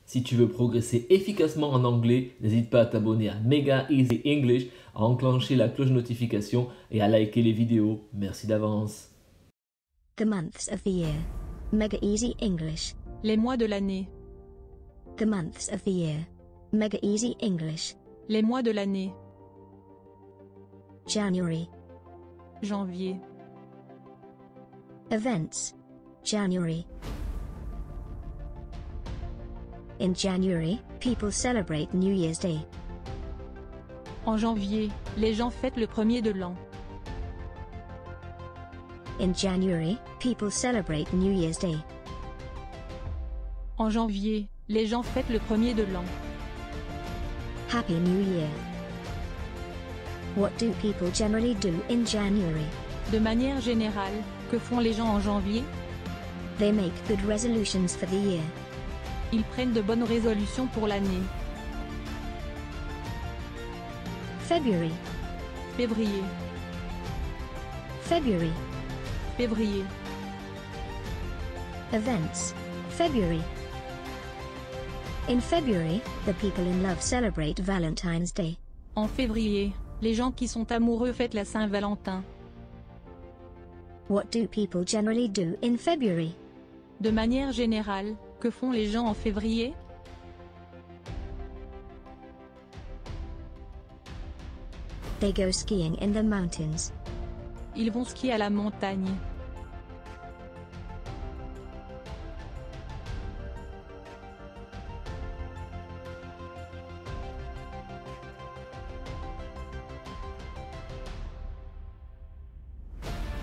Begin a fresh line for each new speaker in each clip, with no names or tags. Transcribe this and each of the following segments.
Si tu veux progresser efficacement en anglais, n'hésite pas à t'abonner à Mega Easy English, à enclencher la cloche de notification et à liker les vidéos. Merci d'avance.
The months of the year. Mega Easy English.
Les mois de l'année.
The months of the year. Mega Easy English.
Les mois de l'année.
January.
Janvier.
Events. January. In January, people celebrate New Year's Day.
En janvier, les gens fêtent le premier de l'an.
In January, people celebrate New Year's Day.
En janvier, les gens fêtent le premier de l'an.
Happy New Year. What do people generally do in January?
De manière générale, que font les gens en janvier?
They make good resolutions for the year.
Ils prennent de bonnes résolutions pour l'année.
February.
Février.
February.
Février.
Events. February. In February, the people in love celebrate Valentine's Day.
En février, les gens qui sont amoureux fêtent la Saint-Valentin.
What do people generally do in February?
De manière générale, que font les gens en février?
They go skiing in the mountains.
Ils vont skier à la montagne.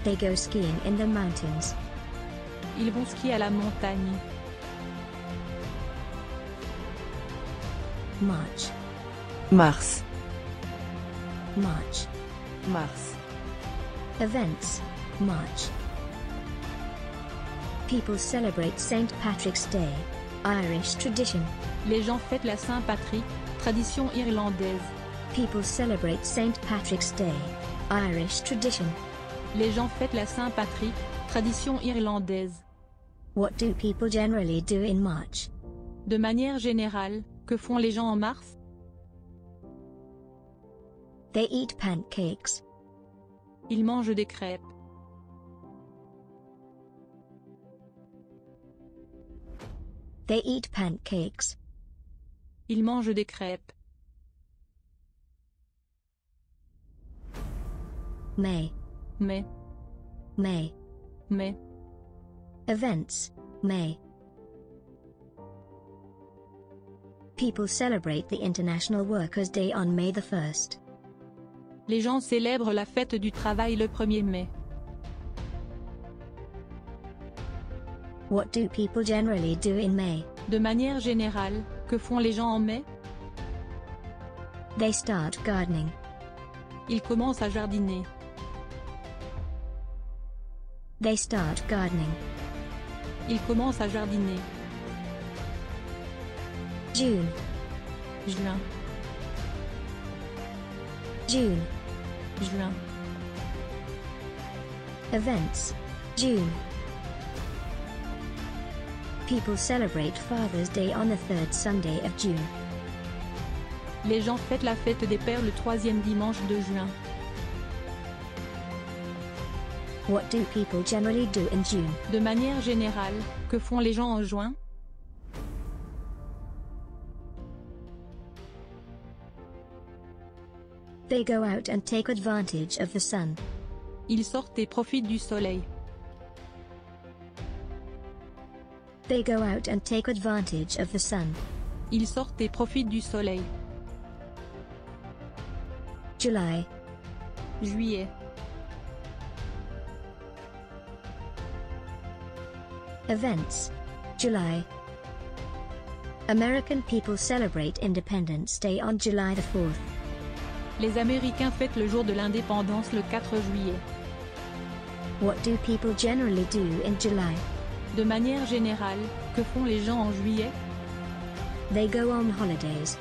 They go skiing in the mountains.
Ils vont skier à la montagne.
March.
Mars.
March.
Mars.
Events. March. People celebrate St. Patrick's Day. Irish tradition.
Les gens fêtent la Saint-Patrick, tradition irlandaise.
People celebrate St. Patrick's Day. Irish tradition.
Les gens fêtent la Saint-Patrick, tradition irlandaise.
What do people generally do in March?
De manière générale, que font les gens en mars?
They eat pancakes.
Ils mangent des crêpes.
They eat pancakes.
Ils mangent des crêpes.
May.
Mai.
May.
Mai.
Events. May. People celebrate the International Workers' Day on May the 1st.
Les gens célèbrent la fête du travail le 1er mai.
What do people generally do in May?
De manière générale, que font les gens en mai?
They start gardening.
Ils commencent à jardiner.
They start gardening.
Ils commencent à jardiner.
June.
Juin.
June.
Juin.
Events. June. People celebrate Father's Day on the third Sunday of June.
Les gens fêtent la fête des pères le 3e dimanche de juin.
What do people generally do in June?
De manière générale, que font les gens en juin?
They go out and take advantage of the sun.
Ils sortent et profitent du soleil.
They go out and take advantage of the sun.
Ils sortent et profitent du soleil.
July.
Juillet.
Events. July. American people celebrate Independence Day on July the 4th.
Les Américains fêtent le jour de l'indépendance le 4 juillet.
What do people generally do in July?
De manière générale, que font les gens en juillet?
They go on holidays.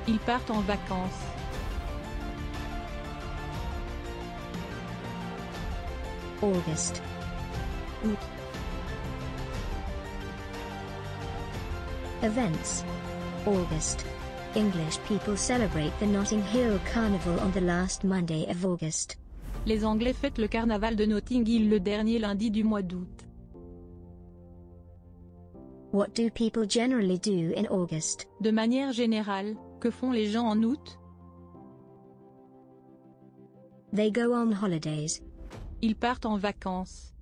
Ils partent en vacances.
August.
Août.
Events. August. English people celebrate the Notting Hill Carnival on the last Monday of August.
Les Anglais fêtent le carnaval de Notting Hill le dernier lundi du mois d'août.
What do people generally do in August?
De manière générale, que font les gens en août?
They go on holidays.
Ils partent en vacances.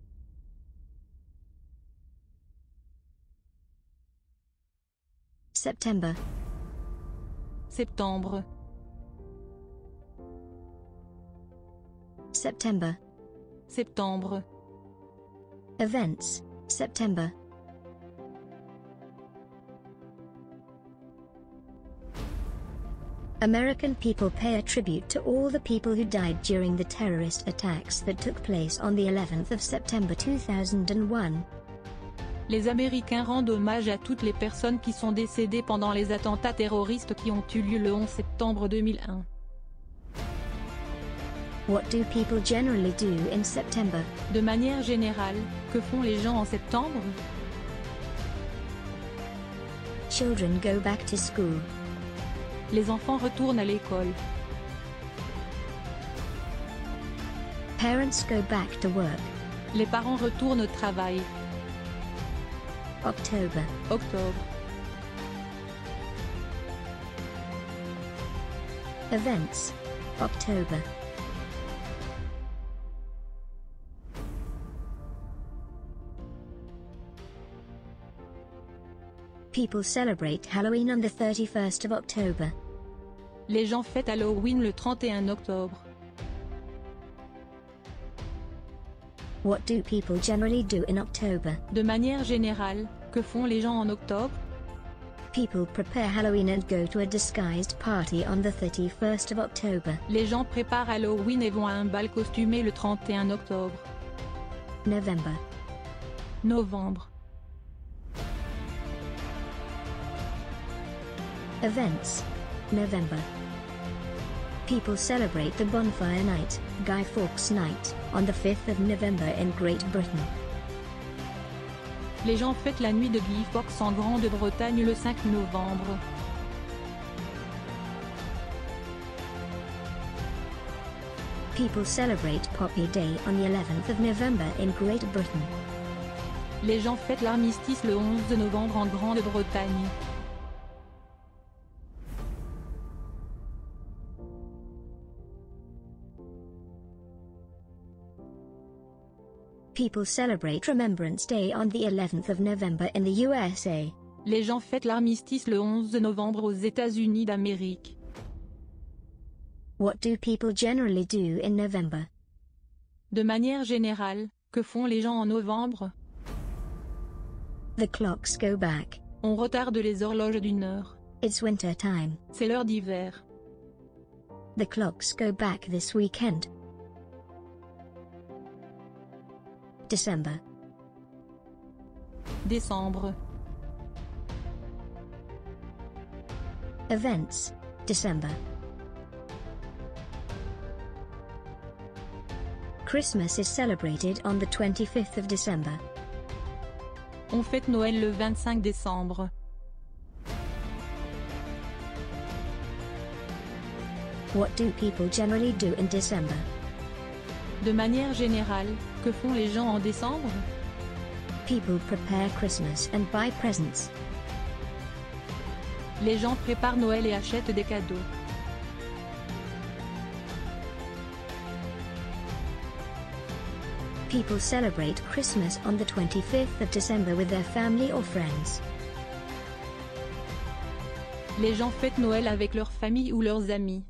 September.
Septembre.
September.
Septembre.
Events. September. American people pay a tribute to all the people who died during the terrorist attacks that took place on the 11th of September 2001.
Les Américains rendent hommage à toutes les personnes qui sont décédées pendant les attentats terroristes qui ont eu lieu le 11 septembre 2001.
What do people generally do in September?
De manière générale, que font les gens en septembre?
Children go back to school.
Les enfants retournent à l'école.
Parents go back to work.
Les parents retournent au travail.
October.
Octobre.
Events. October. People celebrate Halloween on the 31st of October.
Les gens fêtent Halloween le 31 octobre.
What do people generally do in October?
De manière générale, que font les gens en octobre?
People prepare Halloween and go to a disguised party on the 31st of October.
Les gens préparent Halloween et vont à un bal costumé le 31 octobre.
November.
Novembre.
Events. November. People celebrate the Bonfire Night, Guy Fawkes Night, on the 5th of November in Great Britain.
Les gens fêtent la nuit de Guy Fawkes en Grande-Bretagne le 5 novembre.
People celebrate Poppy Day on the 11th of November in Great Britain.
Les gens fêtent l'armistice le 11 novembre en Grande-Bretagne.
People celebrate Remembrance Day on the 11th of November in the USA.
Les gens fêtent l'armistice le 11 novembre aux États-Unis d'Amérique.
What do people generally do in November?
De manière générale, que font les gens en novembre?
The clocks go back.
On retarde les horloges d'une heure.
It's winter time.
C'est l'heure d'hiver.
The clocks go back this weekend. December.
Décembre.
Events. December. Christmas is celebrated on the 25th of December.
On fête Noël le 25 décembre.
What do people generally do in December?
De manière générale, que font les gens en décembre?
People prepare Christmas and buy presents.
Les gens préparent Noël et achètent des cadeaux.
People celebrate Christmas on the 25th of December with their family or friends.
Les gens fêtent Noël avec leur famille ou leurs amis.